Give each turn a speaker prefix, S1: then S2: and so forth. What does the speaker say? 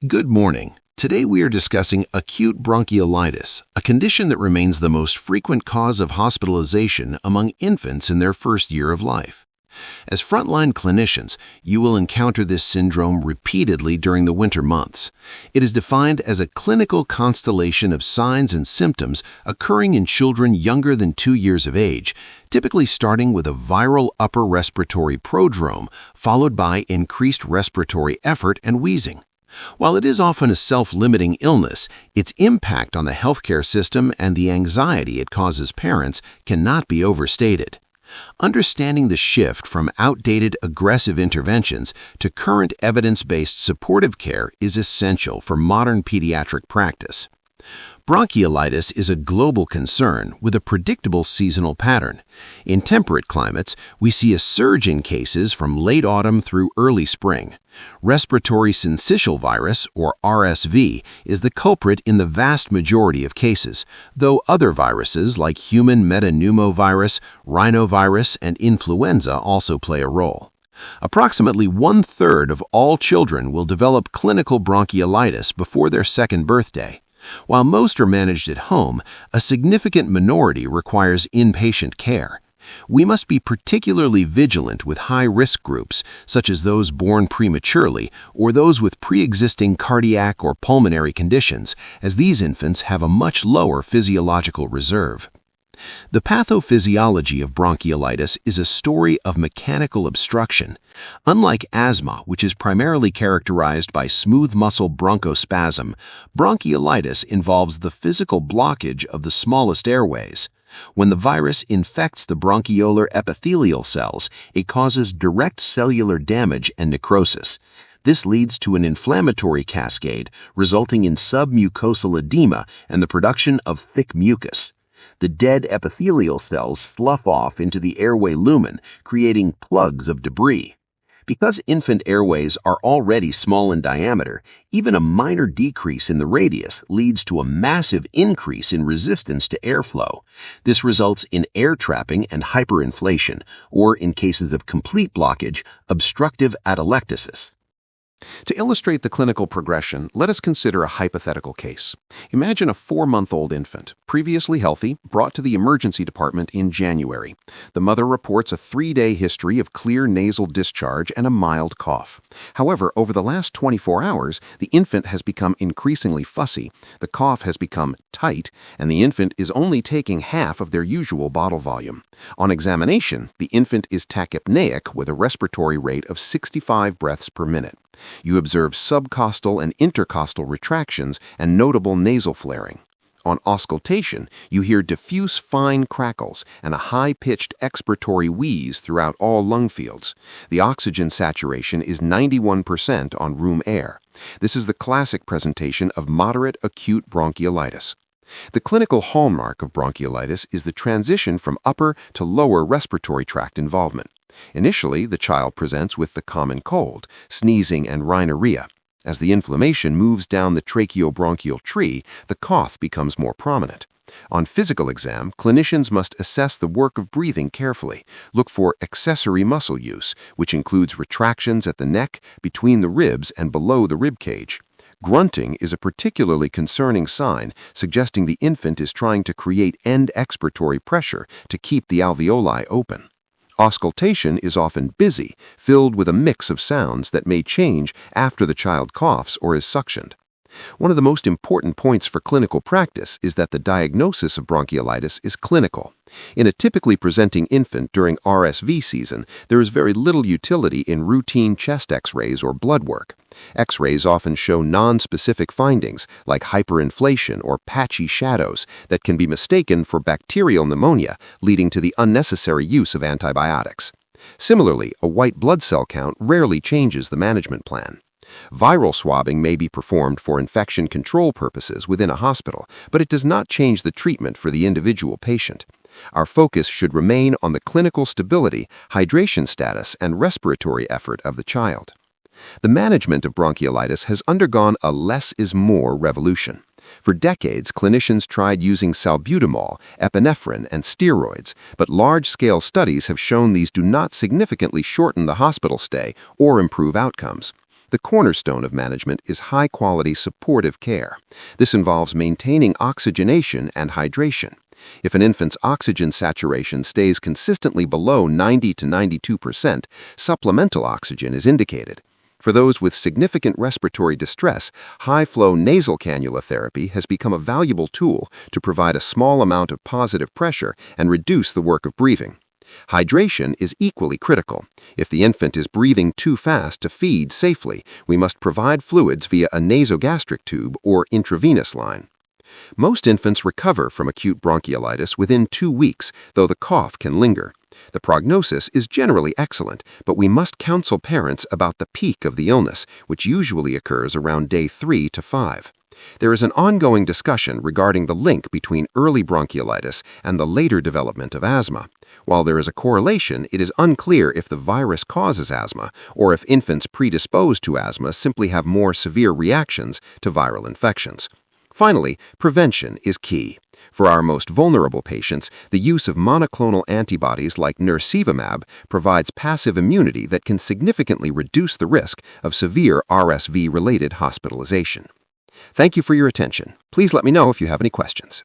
S1: Good morning. Today we are discussing acute bronchiolitis, a condition that remains the most frequent cause of hospitalization among infants in their first year of life. As frontline clinicians, you will encounter this syndrome repeatedly during the winter months. It is defined as a clinical constellation of signs and symptoms occurring in children younger than 2 years of age, typically starting with a viral upper respiratory prodrome, followed by increased respiratory effort and wheezing. While it is often a self-limiting illness, its impact on the healthcare system and the anxiety it causes parents cannot be overstated. Understanding the shift from outdated aggressive interventions to current evidence-based supportive care is essential for modern pediatric practice. Bronchiolitis is a global concern with a predictable seasonal pattern. In temperate climates, we see a surge in cases from late autumn through early spring. Respiratory Syncytial Virus, or RSV, is the culprit in the vast majority of cases, though other viruses like human metapneumovirus, rhinovirus, and influenza also play a role. Approximately 1/3 of all children will develop clinical bronchiolitis before their second birthday. While most are managed at home, a significant minority requires inpatient care. We must be particularly vigilant with high-risk groups, such as those born prematurely or those with pre-existing cardiac or pulmonary conditions, as these infants have a much lower physiological reserve. The pathophysiology of bronchiolitis is a story of mechanical obstruction. Unlike asthma, which is primarily characterized by smooth muscle bronchospasm, bronchiolitis involves the physical blockage of the smallest airways. When the virus infects the bronchiolar epithelial cells, it causes direct cellular damage and necrosis. This leads to an inflammatory cascade, resulting in submucosal edema and the production of thick mucus. The dead epithelial cells slough off into the airway lumen, creating plugs of debris. Because infant airways are already small in diameter, even a minor decrease in the radius leads to a massive increase in resistance to airflow. This results in air trapping and hyperinflation, or in cases of complete blockage, obstructive atelectasis.
S2: To illustrate the clinical progression, let us consider a hypothetical case. Imagine a 4-month-old infant, previously healthy, brought to the emergency department in January. The mother reports a 3-day history of clear nasal discharge and a mild cough. However, over the last 24 hours, the infant has become increasingly fussy, the cough has become tight, and the infant is only taking half of their usual bottle volume. On examination, the infant is tachypneic with a respiratory rate of 65 breaths per minute. You observe subcostal and intercostal retractions and notable nasal flaring. On auscultation, you hear diffuse fine crackles and a high-pitched expiratory wheeze throughout all lung fields. The oxygen saturation is 91% on room air. This is the classic presentation of moderate acute bronchiolitis. The clinical hallmark of bronchiolitis is the transition from upper to lower respiratory tract involvement. Initially, the child presents with the common cold, sneezing, and rhinorrhea. As the inflammation moves down the tracheobronchial tree, the cough becomes more prominent. On physical exam, clinicians must assess the work of breathing carefully. Look for accessory muscle use, which includes retractions at the neck, between the ribs, and below the rib cage. Grunting is a particularly concerning sign, suggesting the infant is trying to create end expiratory pressure to keep the alveoli open. Auscultation is often busy, filled with a mix of sounds that may change after the child coughs or is suctioned. One of the most important points for clinical practice is that the diagnosis of bronchiolitis is clinical. In a typically presenting infant during RSV season, there is very little utility in routine chest X-rays or blood work. X-rays often show non-specific findings like hyperinflation or patchy shadows that can be mistaken for bacterial pneumonia, leading to the unnecessary use of antibiotics. Similarly, a white blood cell count rarely changes the management plan. Viral swabbing may be performed for infection control purposes within a hospital, but it does not change the treatment for the individual patient. Our focus should remain on the clinical stability, hydration status, and respiratory effort of the child. The management of bronchiolitis has undergone a less is more revolution. For decades, clinicians tried using salbutamol, epinephrine, and steroids, but large-scale studies have shown these do not significantly shorten the hospital stay or improve outcomes. The cornerstone of management is high-quality supportive care. This involves maintaining oxygenation and hydration. If an infant's oxygen saturation stays consistently below 90 to 92%, supplemental oxygen is indicated. For those with significant respiratory distress, high-flow nasal cannula therapy has become a valuable tool to provide a small amount of positive pressure and reduce the work of breathing. Hydration is equally critical. If the infant is breathing too fast to feed safely, we must provide fluids via a nasogastric tube or intravenous line. Most infants recover from acute bronchiolitis within 2 weeks, though the cough can linger. The prognosis is generally excellent, but we must counsel parents about the peak of the illness, which usually occurs around day 3 to 5. There is an ongoing discussion regarding the link between early bronchiolitis and the later development of asthma. While there is a correlation, it is unclear if the virus causes asthma or if infants predisposed to asthma simply have more severe reactions to viral infections. Finally, prevention is key. For our most vulnerable patients, the use of monoclonal antibodies like nirsevimab provides passive immunity that can significantly reduce the risk of severe RSV-related hospitalization. Thank you for your attention. Please let me know if you have any questions.